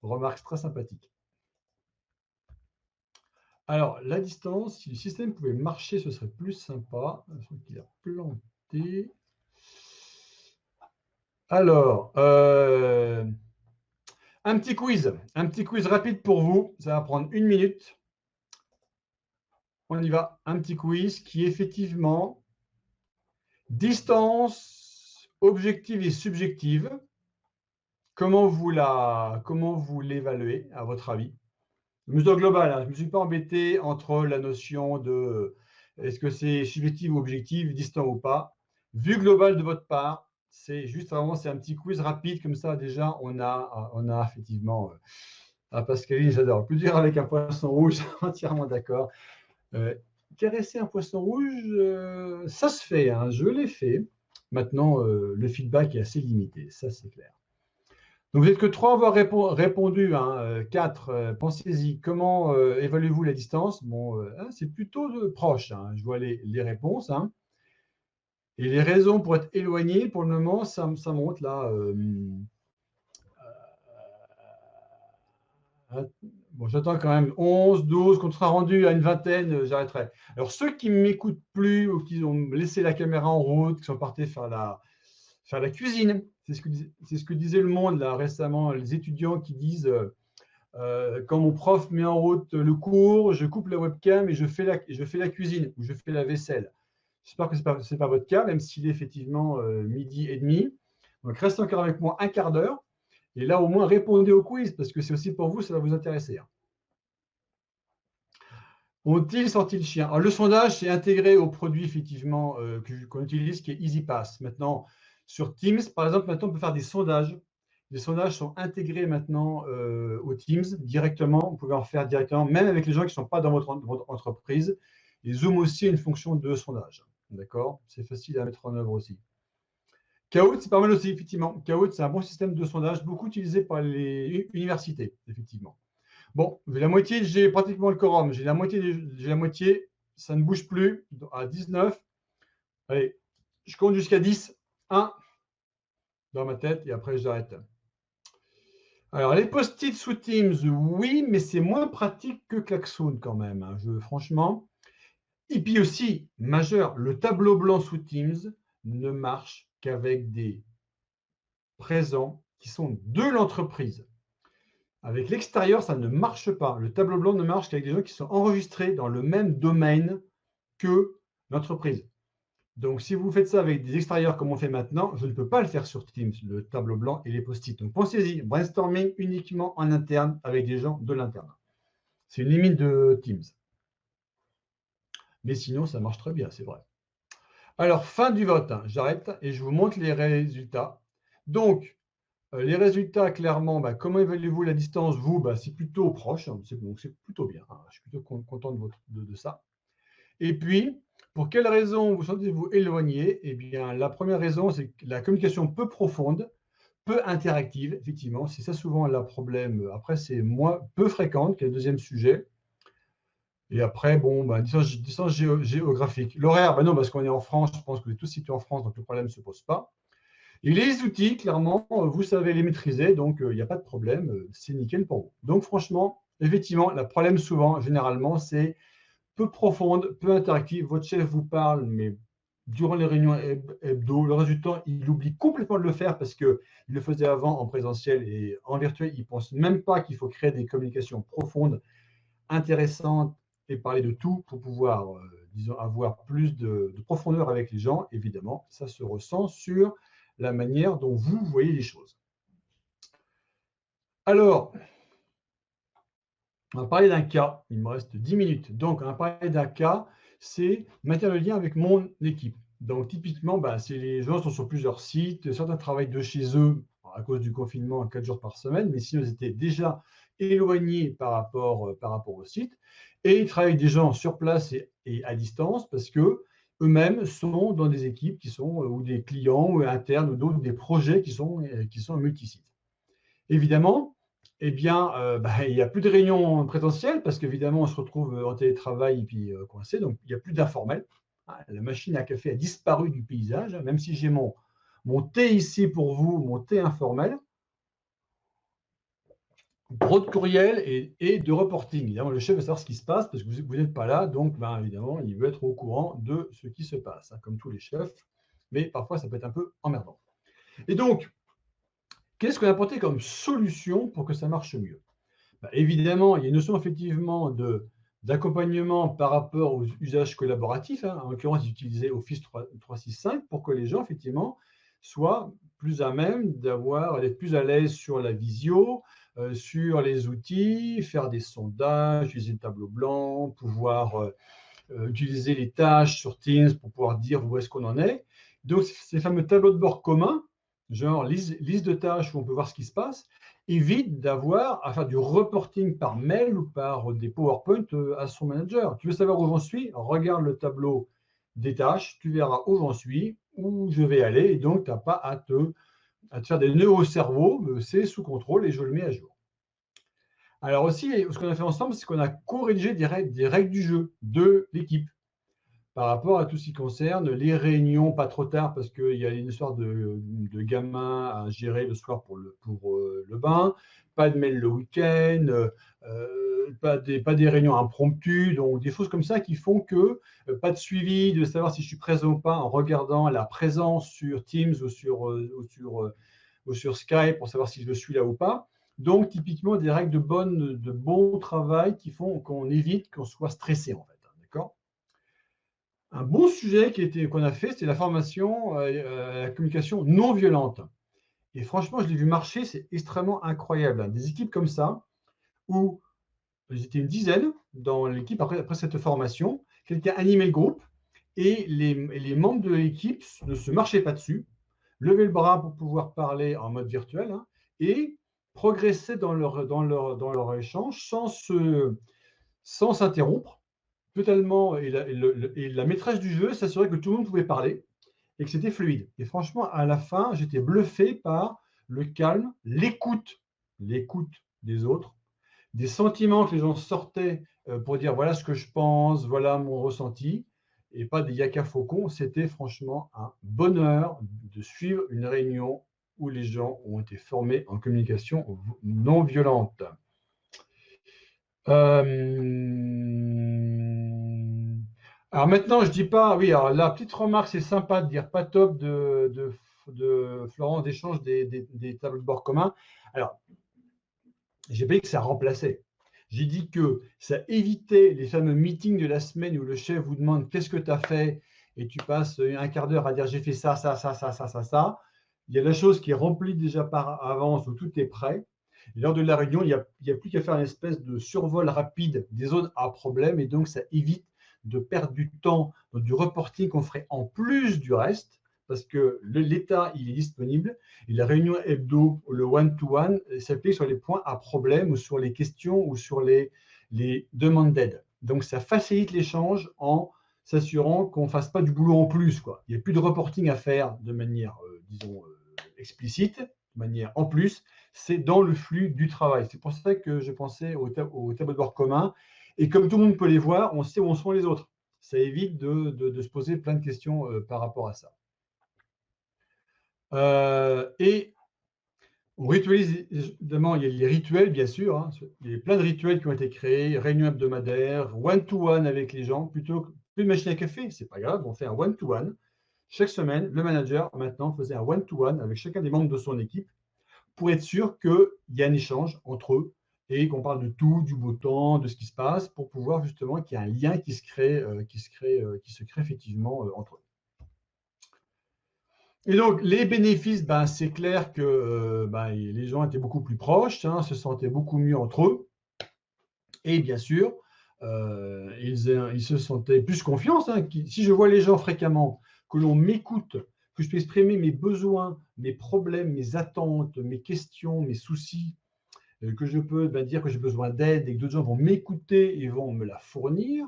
S1: remarque très sympathique. Alors, la distance, si le système pouvait marcher, ce serait plus sympa. Je crois qu'il a planté. Alors, un petit quiz rapide pour vous. Ça va prendre 1 minute. On y va. Un petit quiz qui est effectivement distance objective et subjective. Comment vous l'évaluez, à votre avis? Mesure globale, hein. Je ne me suis pas embêté entre la notion de est-ce que c'est subjectif ou objectif, distant ou pas. Vue globale de votre part, c'est juste vraiment, c'est un petit quiz rapide, comme ça déjà on a effectivement Pascaline, j'adore. Plus dire avec un poisson rouge, entièrement d'accord. Caresser un poisson rouge, ça se fait, hein, je l'ai fait. Maintenant, le feedback est assez limité, ça c'est clair. Donc, vous n'êtes que 3 à avoir répondu, hein, 4. Pensez-y, comment évaluez-vous la distance? Bon, c'est plutôt proche, hein, je vois les réponses. Hein. Et les raisons pour être éloigné, pour le moment, ça monte là. Bon, j'attends quand même 11, 12. Quand on sera rendu à une vingtaine, j'arrêterai. Alors, ceux qui ne m'écoutent plus ou qui ont laissé la caméra en route, qui sont partis faire la cuisine, c'est ce que disait Le Monde là, récemment, les étudiants qui disent quand mon prof met en route le cours, je coupe la webcam et je fais la cuisine ou je fais la vaisselle. J'espère que ce n'est pas votre cas, même s'il est effectivement 12h30. Donc, restez encore avec moi un quart d'heure. Et là, au moins, répondez au quiz, parce que c'est aussi pour vous, ça va vous intéresser. Hein. Ont-ils sorti le chien? Alors, le sondage, c'est intégré au produit, effectivement, qu'on utilise, qui est EasyPass. Maintenant, sur Teams, par exemple, maintenant, on peut faire des sondages. Les sondages sont intégrés maintenant au Teams directement. Vous pouvez en faire directement, même avec les gens qui ne sont pas dans votre entreprise. Et Zoom aussi a une fonction de sondage. D'accord? C'est facile à mettre en œuvre aussi. Kahoot, c'est pas mal aussi, effectivement. Kahoot, c'est un bon système de sondage, beaucoup utilisé par les universités, effectivement. Bon, la moitié, j'ai pratiquement le quorum. J'ai la moitié, ça ne bouge plus. À 19. Allez, je compte jusqu'à 10. 1 dans ma tête et après j'arrête. Alors, les post-it sous Teams, oui, mais c'est moins pratique que Klaxoon quand même. Hein, franchement. Et puis aussi, majeur, le tableau blanc sous Teams ne marche qu'avec des présents qui sont de l'entreprise. Avec l'extérieur, ça ne marche pas. Le tableau blanc ne marche qu'avec des gens qui sont enregistrés dans le même domaine que l'entreprise. Donc, si vous faites ça avec des extérieurs comme on fait maintenant, je ne peux pas le faire sur Teams, le tableau blanc et les post-it. Donc, pensez-y, brainstorming uniquement en interne avec des gens de l'interne. C'est une limite de Teams. Mais sinon, ça marche très bien, c'est vrai. Alors, fin du vote. Hein. J'arrête et je vous montre les résultats. Donc, les résultats, clairement, comment évaluez-vous la distance? Vous, c'est plutôt proche, hein, donc c'est plutôt bien. Hein, je suis plutôt content de ça. Et puis, pour quelles raisons vous sentez-vous éloigné? Eh bien, la première raison, c'est la communication peu profonde, peu interactive, effectivement. C'est ça souvent le problème. Après, c'est peu fréquente, qui est le deuxième sujet. Et après, bon, distance géographique. L'horaire, non, parce qu'on est en France, je pense que vous êtes tous situés en France, donc le problème ne se pose pas. Et les outils, clairement, vous savez les maîtriser, donc il n'y a pas de problème, c'est nickel pour vous. Donc franchement, effectivement, le problème souvent, généralement, c'est peu profonde, peu interactive. Votre chef vous parle, mais durant les réunions hebdo, le reste du temps, il oublie complètement de le faire parce qu'il le faisait avant en présentiel et en virtuel. Il ne pense même pas qu'il faut créer des communications profondes, intéressantes et parler de tout pour pouvoir disons, avoir plus de profondeur avec les gens, évidemment, ça se ressent sur la manière dont vous voyez les choses. Alors, on va parler d'un cas, il me reste 10 minutes. Donc, on va parler d'un cas, c'est maintenir le lien avec mon équipe. Donc, typiquement, si les gens sont sur plusieurs sites, certains travaillent de chez eux à cause du confinement à 4 jours par semaine, mais sinon, ils étaient déjà éloignés par rapport au site. Et ils travaillent des gens sur place et à distance parce que eux-mêmes sont dans des équipes qui sont, ou des clients ou internes, ou d'autres, des projets qui sont multisites. Évidemment, eh bien, il n'y a plus de réunions présentielles parce qu'évidemment, on se retrouve en télétravail et puis coincé, donc il n'y a plus d'informel. Ah, la machine à café a disparu du paysage, même si j'ai mon thé ici pour vous, mon thé informel. Trop de courriel et de reporting. Évidemment, le chef veut savoir ce qui se passe parce que vous n'êtes pas là, donc évidemment, il veut être au courant de ce qui se passe, hein, comme tous les chefs, mais parfois ça peut être un peu emmerdant. Et donc, qu'est-ce qu'on a apporté comme solution pour que ça marche mieux? Évidemment, il y a une notion effectivement d'accompagnement par rapport aux usages collaboratifs, hein. En l'occurrence, d'utiliser Office 365 pour que les gens, effectivement, soient plus à même d'être plus à l'aise sur la visio, sur les outils, faire des sondages, utiliser le tableau blanc, pouvoir utiliser les tâches sur Teams pour pouvoir dire où est-ce qu'on en est. Donc, ces fameux tableaux de bord communs, genre liste de tâches où on peut voir ce qui se passe, évite d'avoir à faire du reporting par mail ou par des PowerPoint à son manager. Tu veux savoir où j'en suis? Regarde le tableau des tâches, tu verras où j'en suis, où je vais aller, et donc tu n'as pas à te faire des nœuds au cerveau, c'est sous contrôle et je le mets à jour. Alors aussi, ce qu'on a fait ensemble, c'est qu'on a co-rédigé des règles du jeu de l'équipe par rapport à tout ce qui concerne les réunions pas trop tard, parce qu'il y a une histoire de gamins à gérer le soir pour le bain, pas de mail le week-end, pas des réunions impromptues, donc des choses comme ça qui font que pas de suivi de savoir si je suis présent ou pas en regardant la présence sur Teams ou sur Skype pour savoir si je suis là ou pas. Donc, typiquement, des règles de bon travail qui font qu'on évite qu'on soit stressé, en fait. D'accord? Un bon sujet qu'on a fait, c'est la formation à la communication non violente. Et franchement, je l'ai vu marcher, c'est extrêmement incroyable, hein. Des équipes comme ça, où ils étaient une dizaine dans l'équipe après cette formation, quelqu'un animait le groupe, et les membres de l'équipe ne se marchaient pas dessus, levaient le bras pour pouvoir parler en mode virtuel, hein, et progressaient dans leur échange sans s'interrompre, totalement. Et la maîtresse du jeu s'assurait que tout le monde pouvait parler et que c'était fluide. Et franchement, à la fin, j'étais bluffé par le calme, l'écoute des autres, des sentiments que les gens sortaient pour dire voilà ce que je pense, voilà mon ressenti, et pas des yaka faucons. C'était franchement un bonheur de suivre une réunion où les gens ont été formés en communication non violente. Alors maintenant, je dis pas, oui, alors la petite remarque, c'est sympa de dire pas top de Florence d'échange des tableaux de bord communs. Alors, j'ai pas dit que ça remplaçait. J'ai dit que ça évitait les fameux meetings de la semaine où le chef vous demande qu'est-ce que tu as fait et tu passes un quart d'heure à dire j'ai fait ça, ça, ça, ça, ça, ça, ça. Il y a la chose qui est remplie déjà par avance où tout est prêt. Et lors de la réunion, il n'y a plus qu'à faire une espèce de survol rapide des zones à problème et donc ça évite de perdre du temps dans du reporting qu'on ferait en plus du reste parce que l'état, il est disponible. Et la réunion hebdo, le one-to-one, s'applique sur les points à problème ou sur les questions ou sur les demandes d'aide. Donc, ça facilite l'échange en s'assurant qu'on ne fasse pas du boulot en plus, quoi. Il n'y a plus de reporting à faire de manière, disons, explicite, de manière en plus. C'est dans le flux du travail. C'est pour ça que je pensais au tableau de bord commun. Et comme tout le monde peut les voir, on sait où en sont les autres. Ça évite de se poser plein de questions par rapport à ça. Et on ritualise, évidemment, il y a les rituels, bien sûr, hein. Il y a plein de rituels qui ont été créés, réunions hebdomadaires, one-to-one avec les gens, plutôt que plus de machine à café, c'est pas grave, on fait un one-to-one. Chaque semaine, le manager, maintenant, faisait un one-to-one avec chacun des membres de son équipe pour être sûr qu'il y a un échange entre eux et qu'on parle de tout, du beau temps, de ce qui se passe, pour pouvoir justement qu'il y ait un lien qui se crée, qui se crée effectivement entre eux. Et donc, les bénéfices, ben, c'est clair que ben, les gens étaient beaucoup plus proches, hein, se sentaient beaucoup mieux entre eux. Et bien sûr, ils se sentaient plus confiance, hein. Si je vois les gens fréquemment, que l'on m'écoute, que je peux exprimer mes besoins, mes problèmes, mes attentes, mes questions, mes soucis, que je peux dire que j'ai besoin d'aide et que d'autres gens vont m'écouter et vont me la fournir,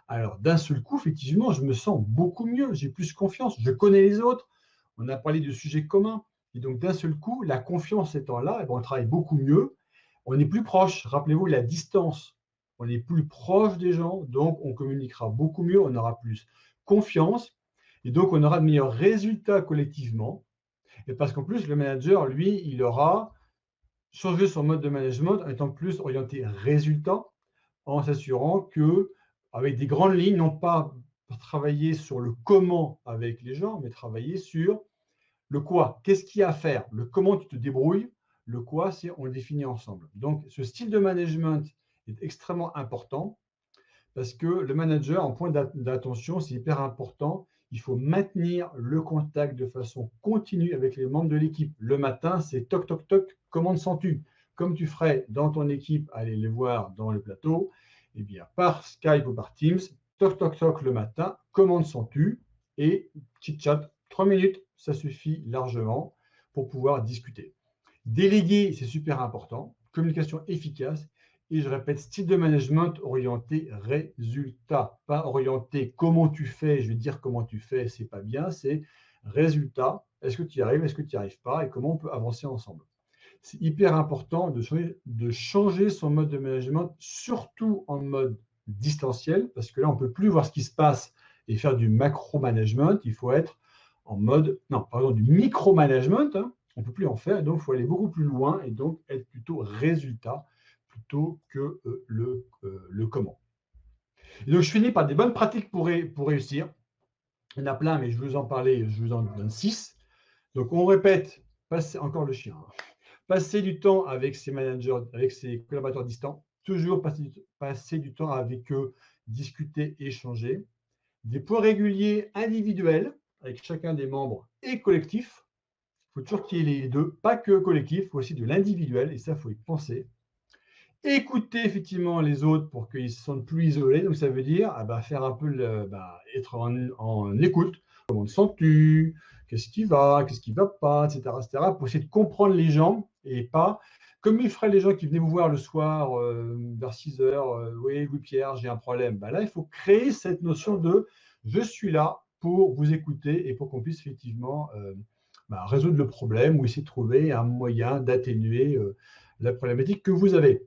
S1: alors d'un seul coup, effectivement, je me sens beaucoup mieux, j'ai plus confiance, je connais les autres, on a parlé de sujets communs. Et donc d'un seul coup, la confiance étant là, eh ben, on travaille beaucoup mieux, on est plus proche. Rappelez-vous la distance, on est plus proche des gens, donc on communiquera beaucoup mieux, on aura plus confiance, et donc on aura de meilleurs résultats collectivement. Et parce qu'en plus, le manager, lui, il aura changer son mode de management en étant plus orienté résultat, en s'assurant que, avec des grandes lignes, non pas travailler sur le comment avec les gens, mais travailler sur le quoi. Qu'est-ce qu'il y a à faire? Le comment tu te débrouilles. Le quoi, c'est on le définit ensemble. Donc, ce style de management est extrêmement important parce que le manager, en point d'attention, c'est hyper important. Il faut maintenir le contact de façon continue avec les membres de l'équipe. Le matin, c'est toc, toc, toc, comment te sens-tu? Comme tu ferais dans ton équipe, aller les voir dans le plateau, eh bien, par Skype ou par Teams, toc, toc, toc le matin, comment te sens-tu? Et petit chat, 3 minutes, ça suffit largement pour pouvoir discuter. Déléguer, c'est super important. Communication efficace. Et je répète, style de management orienté résultat, pas orienté comment tu fais, je vais te dire comment tu fais, c'est pas bien, c'est résultat, est-ce que tu y arrives, est-ce que tu n'y arrives pas et comment on peut avancer ensemble. C'est hyper important de changer son mode de management, surtout en mode distanciel, parce que là, on ne peut plus voir ce qui se passe et faire du macro-management, il faut être en mode, non, pardon, du micro-management, hein, on ne peut plus en faire, et donc il faut aller beaucoup plus loin et donc être plutôt résultat plutôt que le comment. Et donc, je finis par des bonnes pratiques pour réussir. Il y en a plein, mais je vais vous en parler, je vous en donne 6. Donc, on répète, encore le chien, hein. Passer du temps avec ses managers, avec ses collaborateurs distants, toujours passer du temps avec eux, discuter, échanger. Des points réguliers individuels avec chacun des membres et collectifs. Il faut toujours qu'il y ait les deux, pas que collectif, il faut aussi de l'individuel, et ça, il faut y penser. Écouter effectivement les autres pour qu'ils se sentent plus isolés. Donc, ça veut dire faire un peu être en écoute. Comment te sens-tu? Qu'est-ce qui va? Qu'est-ce qui ne va pas? Etc., etc. Pour essayer de comprendre les gens et pas comme ils feraient les gens qui venaient vous voir le soir vers 6 heures. Oui, Louis-Pierre, j'ai un problème. Là, il faut créer cette notion de je suis là pour vous écouter et pour qu'on puisse effectivement résoudre le problème ou essayer de trouver un moyen d'atténuer la problématique que vous avez.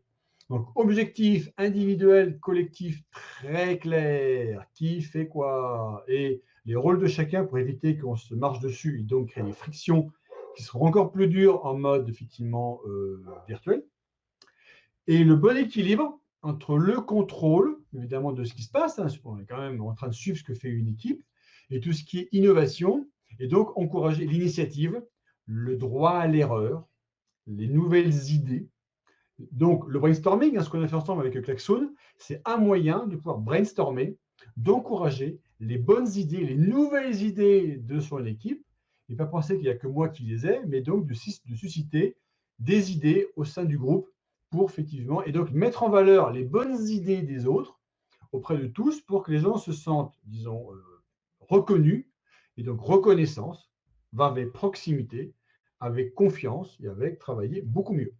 S1: Donc, objectif individuel, collectif très clair, qui fait quoi, et les rôles de chacun pour éviter qu'on se marche dessus et donc créer des frictions qui seront encore plus dures en mode effectivement virtuel. Et le bon équilibre entre le contrôle, évidemment, de ce qui se passe, hein, on est quand même en train de suivre ce que fait une équipe, et tout ce qui est innovation, et donc encourager l'initiative, le droit à l'erreur, les nouvelles idées. Donc, le brainstorming, hein, ce qu'on a fait ensemble avec Klaxoon, c'est un moyen de pouvoir brainstormer, d'encourager les bonnes idées, les nouvelles idées de son équipe, et pas penser qu'il n'y a que moi qui les ai, mais donc de susciter des idées au sein du groupe pour effectivement, et donc mettre en valeur les bonnes idées des autres auprès de tous pour que les gens se sentent, disons, reconnus, et donc reconnaissance va avec proximité, avec confiance et avec travailler beaucoup mieux.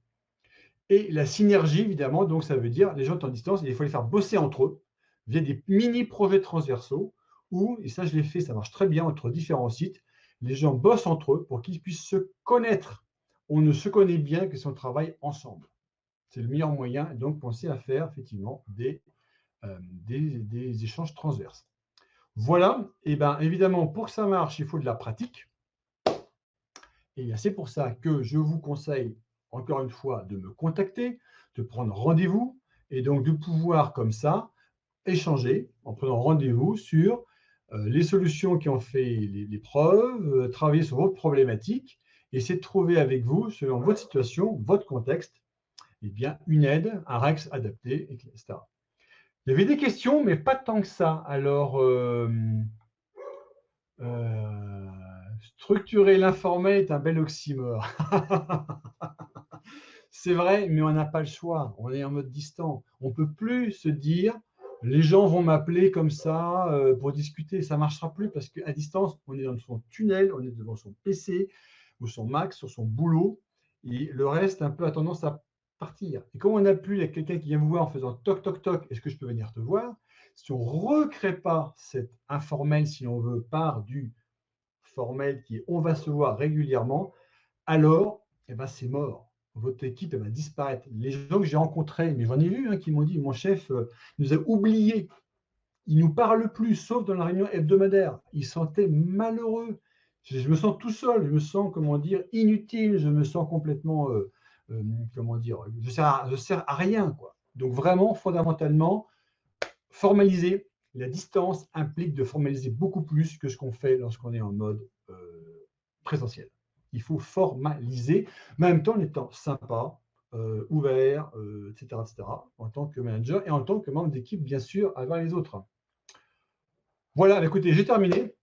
S1: Et la synergie, évidemment, donc ça veut dire les gens sont en distance, il faut les faire bosser entre eux via des mini-projets transversaux où, et ça je l'ai fait, ça marche très bien entre différents sites, les gens bossent entre eux pour qu'ils puissent se connaître. On ne se connaît bien que si on travaille ensemble. C'est le meilleur moyen, donc pensez à faire effectivement des échanges transverses. Voilà, et bien évidemment, pour que ça marche, il faut de la pratique. Et c'est pour ça que je vous conseille, encore une fois, de me contacter, de prendre rendez-vous, et donc de pouvoir comme ça échanger en prenant rendez-vous sur les solutions qui ont fait les preuves, travailler sur votre problématique, essayer de trouver avec vous, selon votre situation, votre contexte, eh bien, une aide, un REX adapté, etc. Il y avait des questions, mais pas tant que ça. Alors, structurer l'informel est un bel oxymore. C'est vrai, mais on n'a pas le choix. On est en mode distant. On ne peut plus se dire, les gens vont m'appeler comme ça pour discuter. Ça ne marchera plus parce qu'à distance, on est dans son tunnel, on est devant son PC ou son Mac, sur son boulot. Et le reste, un peu, a tendance à partir. Et comme on n'a plus quelqu'un qui vient vous voir en faisant toc, toc, toc, est-ce que je peux venir te voir? Si on ne recrée pas cet informel, si on veut, par du formel qui est on va se voir régulièrement, alors eh ben, c'est mort. Votre équipe va disparaître. Les gens que j'ai rencontrés, mais j'en ai vu qui m'ont dit, mon chef nous a oubliés. Il ne nous parle plus, sauf dans la réunion hebdomadaire. Il se sentait malheureux. Je me sens tout seul, je me sens, comment dire, inutile, je me sens complètement, comment dire, je sers à rien, quoi. Donc vraiment, fondamentalement, formaliser. La distance implique de formaliser beaucoup plus que ce qu'on fait lorsqu'on est en mode présentiel. Il faut formaliser, mais en même temps en étant sympa, ouvert, etc., en tant que manager et en tant que membre d'équipe, bien sûr, avec les autres. Voilà, écoutez, j'ai terminé.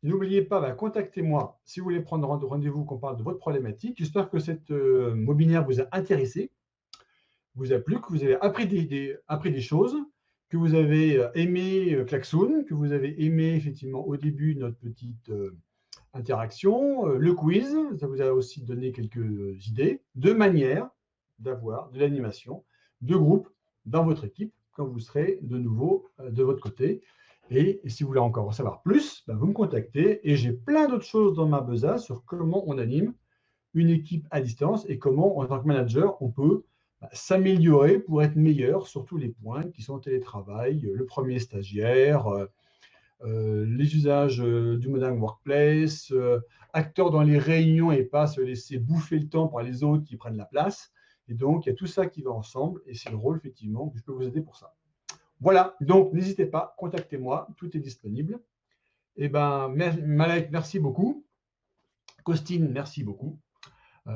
S1: N'oubliez pas, contactez-moi si vous voulez prendre rendez-vous, qu'on parle de votre problématique. J'espère que cette webinaire vous a intéressé, vous a plu, que vous avez appris des choses, que vous avez aimé Klaxoon, que vous avez aimé effectivement au début notre petite interaction, le quiz, ça vous a aussi donné quelques idées de manière d'avoir de l'animation de groupe dans votre équipe quand vous serez de nouveau de votre côté. Et si vous voulez encore en savoir plus, vous me contactez et j'ai plein d'autres choses dans ma besace sur comment on anime une équipe à distance et comment, en tant que manager, on peut s'améliorer pour être meilleur sur tous les points qui sont télétravail, le premier stagiaire, les usages du modern workplace, acteurs dans les réunions et pas se laisser bouffer le temps par les autres qui prennent la place. Et donc, il y a tout ça qui va ensemble et c'est le rôle, effectivement, que je peux vous aider pour ça. Voilà, donc n'hésitez pas, contactez-moi, tout est disponible. Et Malek, merci beaucoup. Costine, merci beaucoup.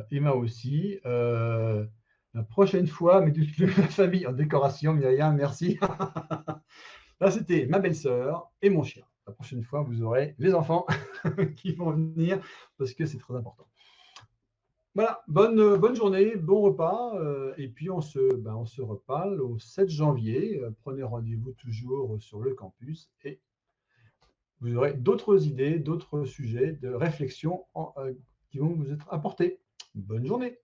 S1: Emma aussi. La prochaine fois, mais toute la famille en décoration, Myriam, merci. Là, c'était ma belle-sœur et mon chien. La prochaine fois, vous aurez les enfants qui vont venir parce que c'est très important. Voilà, bonne journée, bon repas. Et puis, on se reparle au 7 janvier. Prenez rendez-vous toujours sur le campus et vous aurez d'autres idées, d'autres sujets de réflexion qui vont vous être apportés. Bonne journée.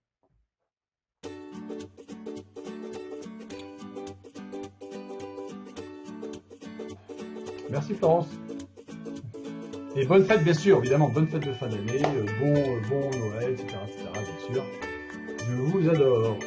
S1: Merci Florence. Et bonne fête, bien sûr, évidemment, bonne fête de fin d'année, bon Noël, etc., bien sûr. Je vous adore.